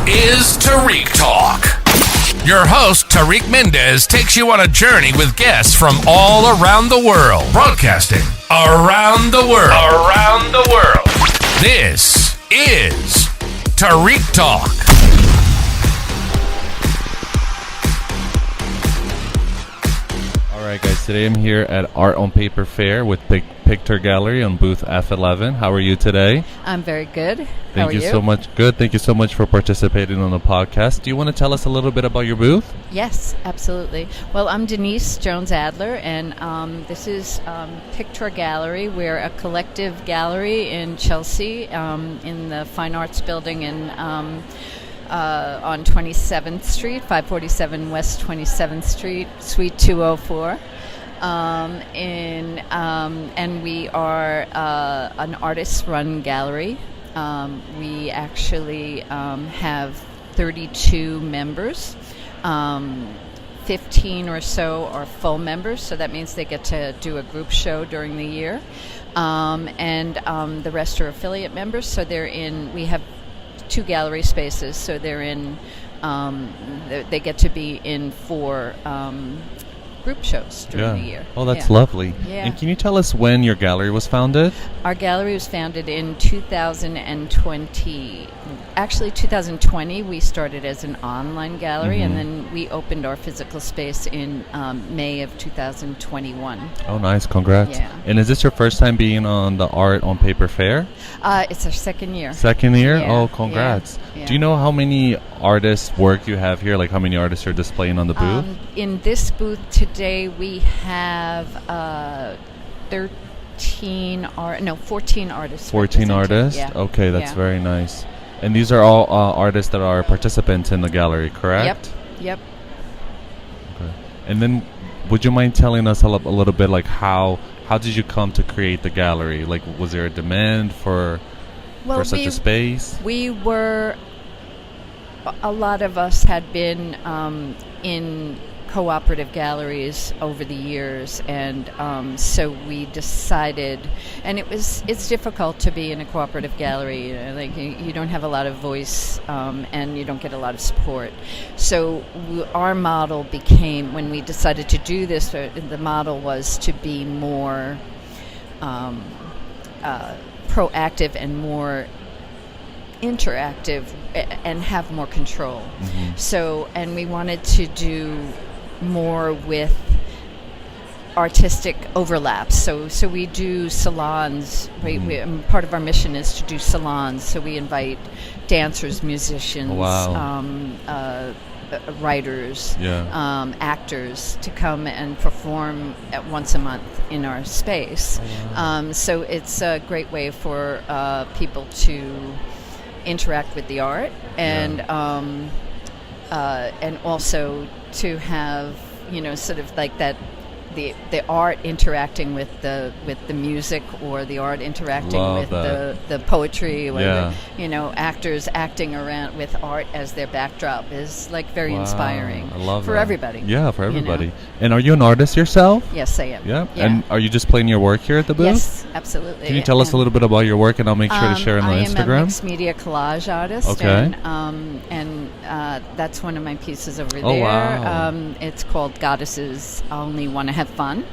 is Tarik Talk. Your host, Tarik Mendes, takes you on a journey with guests from all around the world. Broadcasting around the world. Around the world. This is Tarik Talk. Alright guys, today I'm here at Art on Paper Fair with Picture Gallery on booth F11. How are you today? I'm very good. Thank you so much. Good. Thank you so much for participating on the podcast. Do you want to tell us a little bit about your booth? Yes, absolutely. Well, I'm Denise Jones-Adler, and this is Picture Gallery. We're a collective gallery in Chelsea, in the Fine Arts Building on 27th Street, 547 West 27th Street, Suite 204. And we are an artist-run gallery. We actually have 32 members. 15 or so are full members, so that means they get to do a group show during the year. And the rest are affiliate members, so we have 2 gallery spaces, so they get to be in 4 group shows during the year. Oh, that's lovely. Yeah. And can you tell us when your gallery was founded? Our gallery was founded in 2020. Actually, 2020, we started as an online gallery, and then we opened our physical space in May of 2021. Oh, nice. Congrats. Yeah. And is this your first time being on the Art on Paper Fair? It's our second year. Second year? Yeah. Oh, congrats. Yeah. Do you know how many artists' work you have here? Like how many artists are displaying on the booth? In this booth today, we have 14 artists. 14 artists? Yeah. Okay, that's very nice. And these are all artists that are participants in the gallery, correct? Yep. Okay. And then would you mind telling us a little bit, like how did you come to create the gallery? Like, was there a demand for such a space? A lot of us had been in cooperative galleries over the years, and so we decided, and it's difficult to be in a cooperative gallery. Like you don't have a lot of voice, and you don't get a lot of support. So our model became, when we decided to do this, the model was to be more proactive and more interactive and have more control. So, and we wanted to do more with artistic overlaps. So we do salons. Part of our mission is to do salons. So we invite dancers, musicians, writers, actors to come and perform once a month in our space. So it's a great way for people to interact with the art, and also to have, sort of like that, the art interacting with the music, or the art interacting with the poetry, or actors acting around with art as their backdrop is like very inspiring. I love for that. everybody. Yeah, for everybody. And are you an artist yourself? Yes, I am. Yeah. And are you just playing your work here at the booth? Yes, absolutely. Can you tell us a little bit about your work, and I'll make sure to share it on Instagram? I am a mixed media collage artist. Okay. And that's one of my pieces over there. Wow. It's called Goddesses Only Want to Have Fun.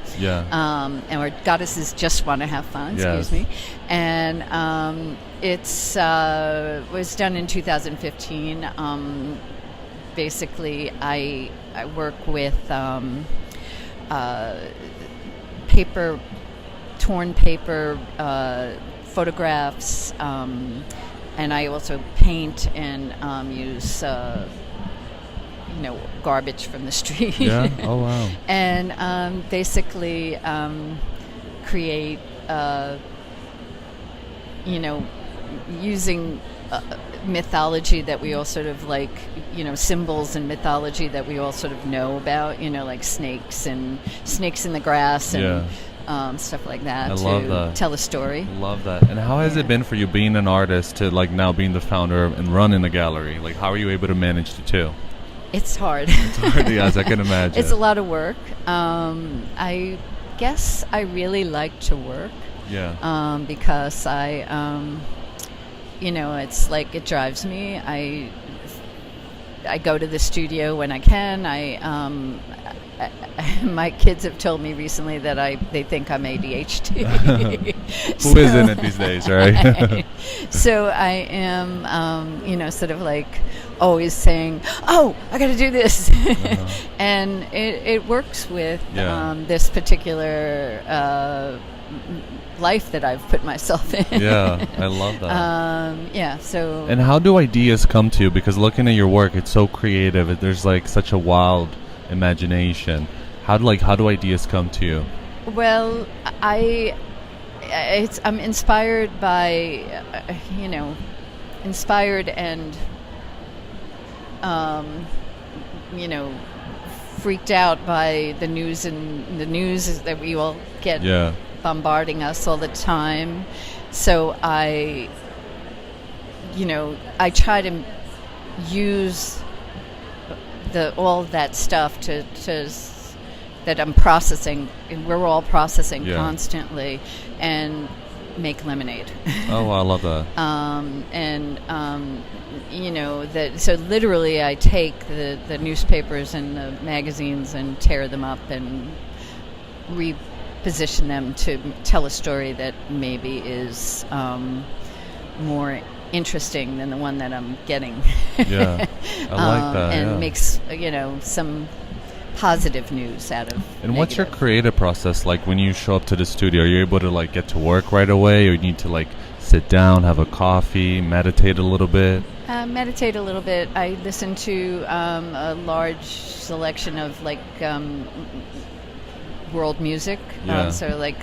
Or Goddesses Just Want to Have Fun, excuse me. And it's was done in 2015. Basically, I work with torn paper, photographs, and I also paint and use garbage from the street. Yeah. Oh wow. And basically create using mythology that we all sort of like, symbols and mythology that we all sort of know about, like snakes in the grass and stuff like that. I love that. Tell a story. Love that. And how has it been for you being an artist to like now being the founder and running a gallery? Like, how are you able to manage the two? It's hard. It's hard, yes, I can imagine. It's a lot of work. I guess I really like to work. Yeah. Because I, it's like it drives me. I go to the studio when I can. My kids have told me recently that they think I'm ADHD. Who isn't it these days, right? So I am, sort of like always saying, "Oh, I got to do this," and it works with this particular life that I've put myself in. Yeah, I love that. So. And how do ideas come to you? Because looking at your work, it's so creative. There's like such a wild imagination. How do ideas come to you? Well, I'm inspired by, inspired and, freaked out by the news, and the news is that we all get bombarding us all the time. So I try to use all that stuff to that I'm processing, and we're all processing constantly, and make lemonade. Oh, I love that. So literally I take the newspapers and the magazines and tear them up and reposition them to tell a story that maybe is more interesting than the one that I'm getting. Yeah, I like that. And makes some positive news out of. And what's your creative process like when you show up to the studio? Are you able to like get to work right away, or you need to like sit down, have a coffee, meditate a little bit? Meditate a little bit. I listen to a large selection of like world music, so like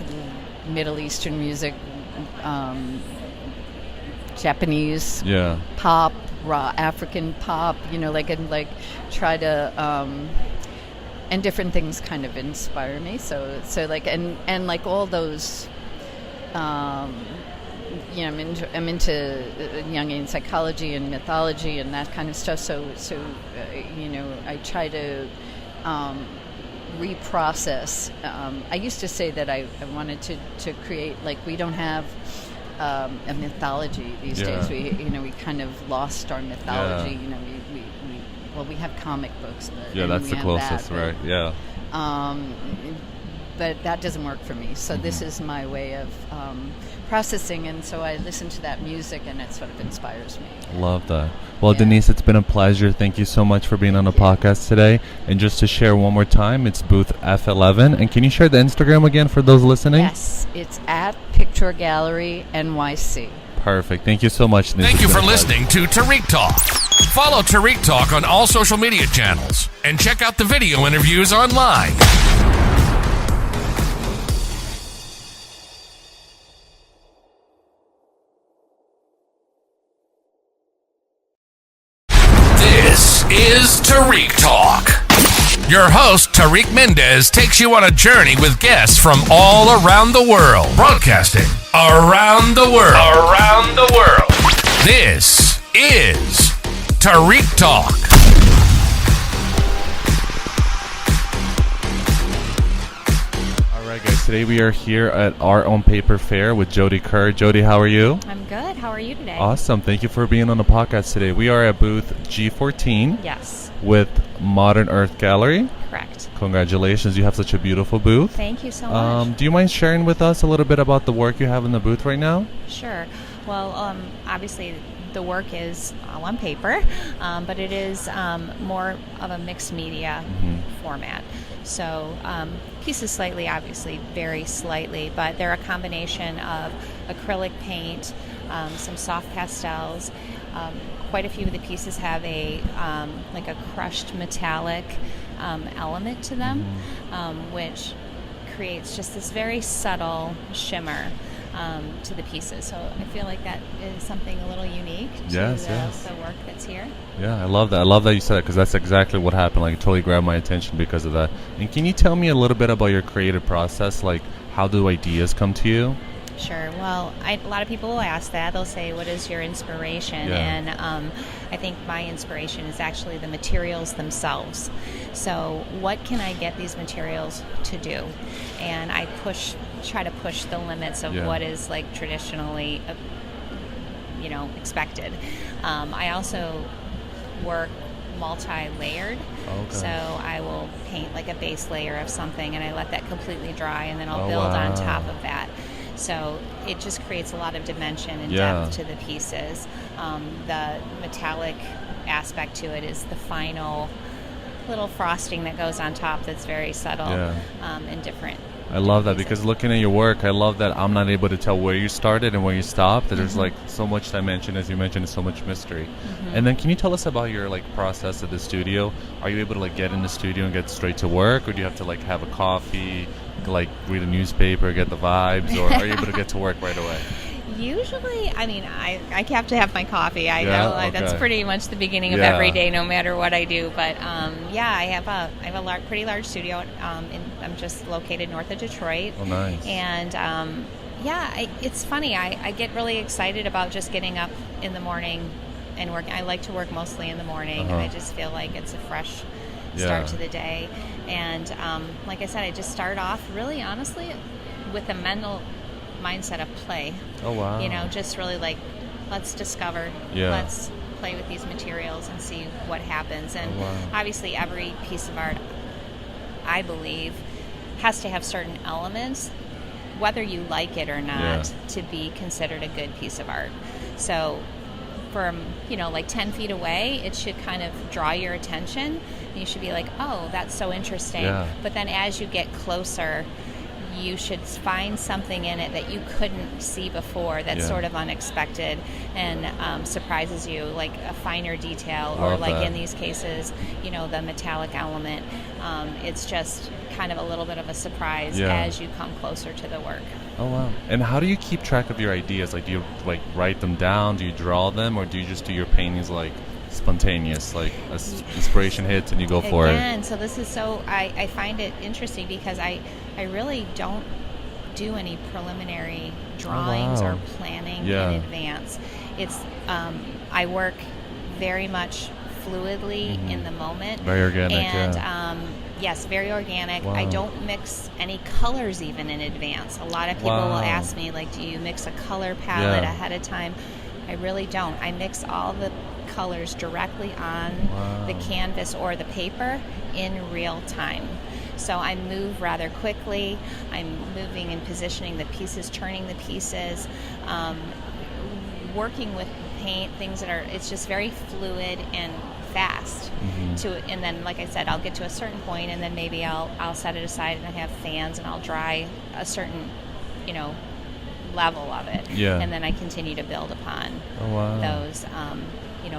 Middle Eastern music, Japanese pop, raw African pop, and try to and different things kind of inspire me. So like and like all those I'm into Jungian psychology and mythology and that kind of stuff. So I try to reprocess. I used to say that I wanted to create, like, we don't have a mythology these days. We kind of lost our mythology. We have comic books. That's the closest, right? Yeah. But that doesn't work for me. So this is my way of processing, and so I listen to that music, and it sort of inspires me. Love that. Well, Denise, it's been a pleasure. Thank you so much for being on the podcast today. And just to share one more time, it's booth F11. And can you share the Instagram again for those listening? Yes, it's at Picture Gallery NYC. Perfect. Thank you so much, Denise. Thank you for listening to Tarik Talk. Follow Tarik Talk on all social media channels and check out the video interviews online. This is Tarik Talk. Your host, Tarik Mendes, takes you on a journey with guests from all around the world. Broadcasting around the world. Around the world. This is Tarik Talk. All right, guys. Today we are here at Our Own Paper Fair with Jody Kerr. Jody, how are you? I'm good. How are you today? Awesome. Thank you for being on the podcast today. We are at booth G14. Yes. With Modern Earth Gallery. Correct. Congratulations. You have such a beautiful booth. Thank you so much. Do you mind sharing with us a little bit about the work you have in the booth right now? Sure. Well, obviously the work is all on paper, but it is more of a mixed media format. So pieces obviously vary slightly, but they're a combination of acrylic paint, some soft pastels. Quite a few of the pieces have a crushed metallic element to them, which creates just this very subtle shimmer to the pieces. So I feel like that is something a little unique to the work that's here. Yeah, I love that. I love that you said it, because that's exactly what happened. Like, it totally grabbed my attention because of that. And can you tell me a little bit about your creative process? Like, how do ideas come to you? Sure. Well, a lot of people will ask that. They'll say, what is your inspiration? Yeah. And I think my inspiration is actually the materials themselves. So what can I get these materials to do? And I try to push the limits of what is like traditionally, expected. I also work multi-layered. Okay. So I will paint like a base layer of something, and I let that completely dry, and then I'll Oh, build on wow. top of that. So it just creates a lot of dimension and Yeah. depth to the pieces. The metallic aspect to it is the final little frosting that goes on top that's very subtle and different. I love that pieces. because looking at your work, I love that I'm not able to tell where you started and where you stopped. That There's like so much dimension, as you mentioned, and so much mystery. And then can you tell us about your like process at the studio? Are you able to like get in the studio and get straight to work, or do you have to like have a coffee, like read a newspaper, get the vibes, or are you able to get to work right away? Usually, I mean, I have to have my coffee. I Yeah? know that's Okay. pretty much the beginning of Yeah. every day, no matter what I do. But I have a pretty large studio. I'm just located north of Detroit. Oh, nice. And it's funny. I get really excited about just getting up in the morning and working. I like to work mostly in the morning, and I just feel like it's a fresh start to the day. And like I said, I just start off really honestly with a mental mindset of play. Oh, wow. You know, just really like, let's discover, let's play with these materials and see what happens. And obviously every piece of art, I believe, has to have certain elements, whether you like it or not, to be considered a good piece of art. So from, like 10 feet away, it should kind of draw your attention. You should be like, oh, that's so interesting. Yeah. But then as you get closer, you should find something in it that you couldn't see before that's sort of unexpected and surprises you, like a finer detail, or Love like that. in these cases, the metallic element. It's just kind of a little bit of a surprise as you come closer to the work. Oh, wow. And how do you keep track of your ideas? Like, do you like write them down? Do you draw them, or do you just do your paintings like spontaneous, like inspiration hits and you go for it? Again, so this is so I find it interesting because I really don't do any preliminary drawings or planning in advance. It's I work very much fluidly in the moment. Very organic, and yes, very organic. Wow. I don't mix any colors even in advance. A lot of people will ask me, like, do you mix a color palette ahead of time? I really don't. I mix all the colors directly on the canvas or the paper in real time. So I move rather quickly. I'm moving and positioning the pieces, turning the pieces, working with paint, things that are, it's just very fluid and fast. And then, like I said, I'll get to a certain point, and then maybe I'll set it aside and I have fans, and I'll dry a certain, level of it. And then I continue to build upon those,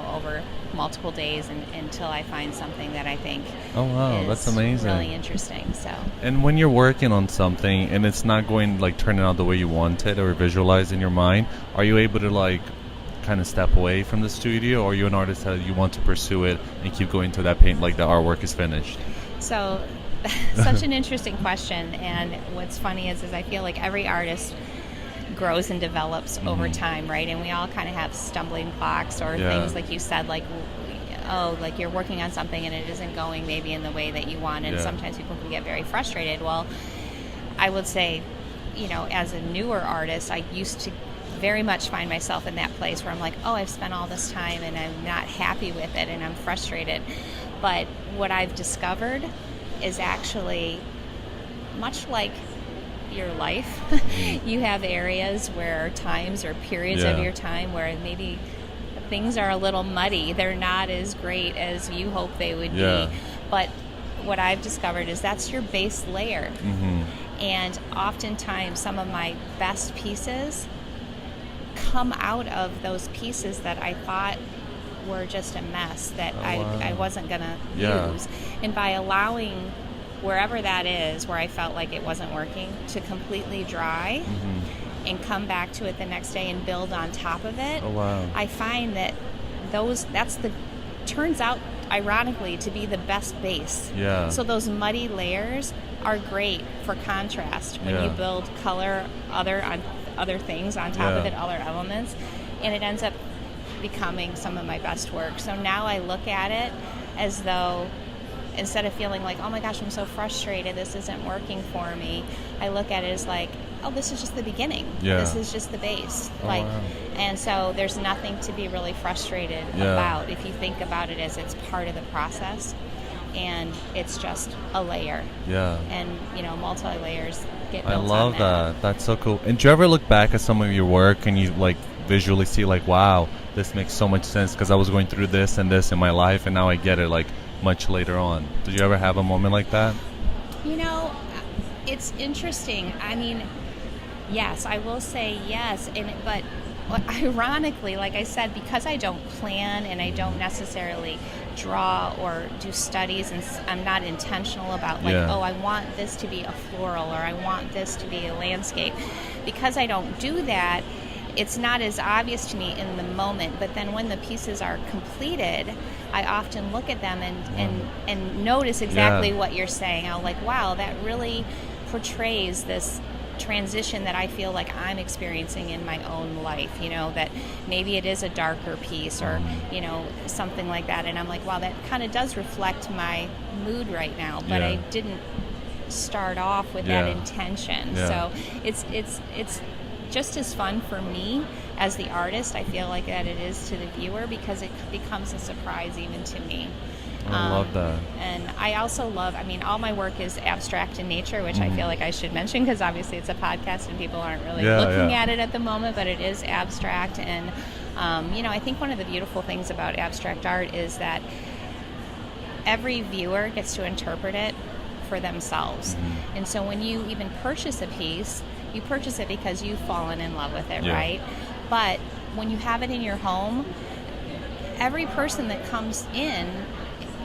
over multiple days until I find something that I think is that's amazing. really interesting. So. And when you're working on something and it's not going like turning out the way you want it or visualize in your mind, are you able to like kind of step away from the studio, or are you an artist that you want to pursue it and keep going to that paint like the artwork is finished? So such an interesting question, and what's funny is I feel like every artist grows and develops over time, right? And we all kind of have stumbling blocks or things like you said, like, oh, like you're working on something and it isn't going maybe in the way that you want, and sometimes people can get very frustrated. Well, I would say, as a newer artist, I used to very much find myself in that place where I'm like, oh, I've spent all this time and I'm not happy with it and I'm frustrated. But what I've discovered is actually much like your life. You have areas where times or periods of your time where maybe things are a little muddy. They're not as great as you hope they would be. But what I've discovered is that's your base layer. And oftentimes some of my best pieces come out of those pieces that I thought were just a mess that I wasn't going to use. And by allowing wherever that is where I felt like it wasn't working to completely dry and come back to it the next day and build on top of it, I find that turns out ironically to be the best base. So those muddy layers are great for contrast when you build color, other things on top of it, other elements, and it ends up becoming some of my best work. So now I look at it as though instead of feeling like, oh my gosh, I'm so frustrated, this isn't working for me, I look at it as like, oh, this is just the beginning. Yeah. This is just the base. Oh, wow. And so there's nothing to be really frustrated about if you think about it as it's part of the process, and it's just a layer. Yeah. And multi-layers get built I love on that. That's so cool. And do you ever look back at some of your work and you like visually see like, wow, this makes so much sense because I was going through this and this in my life, and now I get it like much later on? Did you ever have a moment like that? It's interesting. I mean, yes, I will say yes, but ironically, like I said, because I don't plan and I don't necessarily draw or do studies, and I'm not intentional about oh, I want this to be a floral or I want this to be a landscape. Because I don't do that, it's not as obvious to me in the moment, but then when the pieces are completed, I often look at them and notice exactly what you're saying. I'll like, wow, that really portrays this transition that I feel like I'm experiencing in my own life, that maybe it is a darker piece or, something like that. And I'm like, wow, that kind of does reflect my mood right now, but I didn't start off with that intention. So it's just as fun for me as the artist, I feel like, that it is to the viewer, because it becomes a surprise even to me. I love that. And I also love, all my work is abstract in nature, which I feel like I should mention because obviously it's a podcast and people aren't really looking at it at the moment, but it is abstract. And, I think one of the beautiful things about abstract art is that every viewer gets to interpret it for themselves. And so when you even purchase a piece, you purchase it because you've fallen in love with it, right? But when you have it in your home, every person that comes in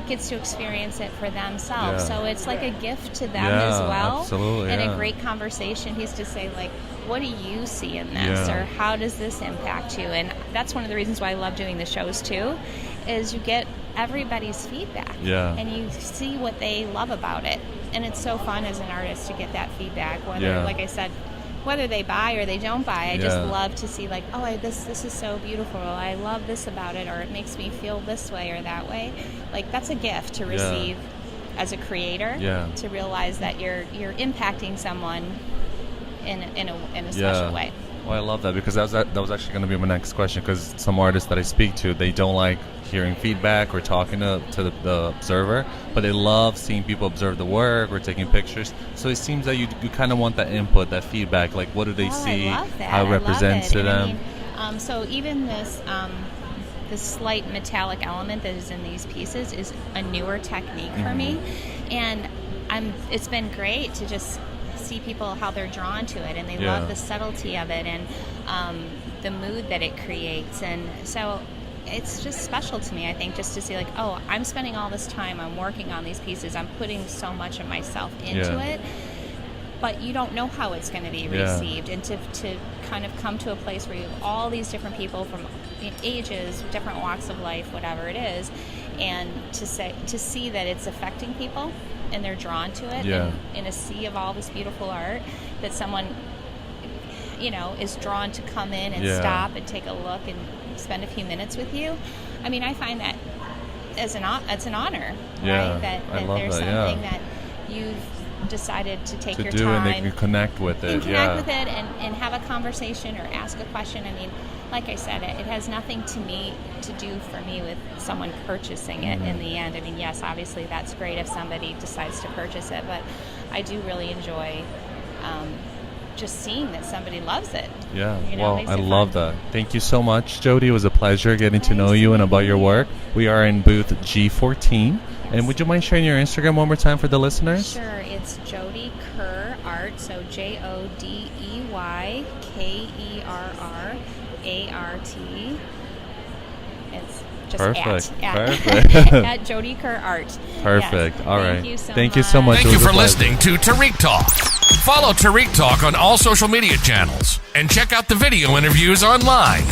gets to experience it for themselves. So it's like a gift to them as well. Absolutely, and a great conversation piece to say, like, what do you see in this? Or how does this impact you? And that's one of the reasons why I love doing the shows too, is you get everybody's feedback. And you see what they love about it. And it's so fun as an artist to get that feedback, whether, like I said, whether they buy or they don't buy. I just love to see, like, oh, this is so beautiful. I love this about it, or it makes me feel this way or that way. Like, that's a gift to receive as a creator. To realize that you're impacting someone in a special way. Well, I love that, because that was actually going to be my next question, because some artists that I speak to, they don't like hearing feedback or talking to the observer, but they love seeing people observe the work or taking pictures. So it seems that you kind of want that input, that feedback, like what do they see, how it represents to them. So even this slight metallic element that is in these pieces is a newer technique for me, and it's been great to just see people how they're drawn to it, and they love the subtlety of it and the mood that it creates. And so it's just special to me, I think, just to see, like, oh, I'm spending all this time, I'm working on these pieces, I'm putting so much of myself into it, but you don't know how it's going to be received. And to kind of come to a place where you have all these different people from ages, different walks of life, whatever it is, and to see that it's affecting people and they're drawn to it, and in a sea of all this beautiful art, that someone is drawn to come in and stop and take a look and spend a few minutes with you. I find that it's an honor, right? That there's something that you've decided to take your time and they can connect with it. And have a conversation or ask a question. Like I said, it has nothing to do for me with someone purchasing it in the end. Yes, obviously that's great if somebody decides to purchase it, but I do really enjoy just seeing that somebody loves it. I love that. Thank you so much, Jody. It was a pleasure getting to know you and about your work. We are in booth G14. And would you mind sharing your Instagram one more time for the listeners? Sure. It's Jody Kerr Art, so JodyKerrArt. It's just perfect. At Jody Kerr Art. Perfect. Yes. All right. Thank you so much. Thank you for listening to Tarik Talk. Follow Tarik Talk on all social media channels and check out the video interviews online.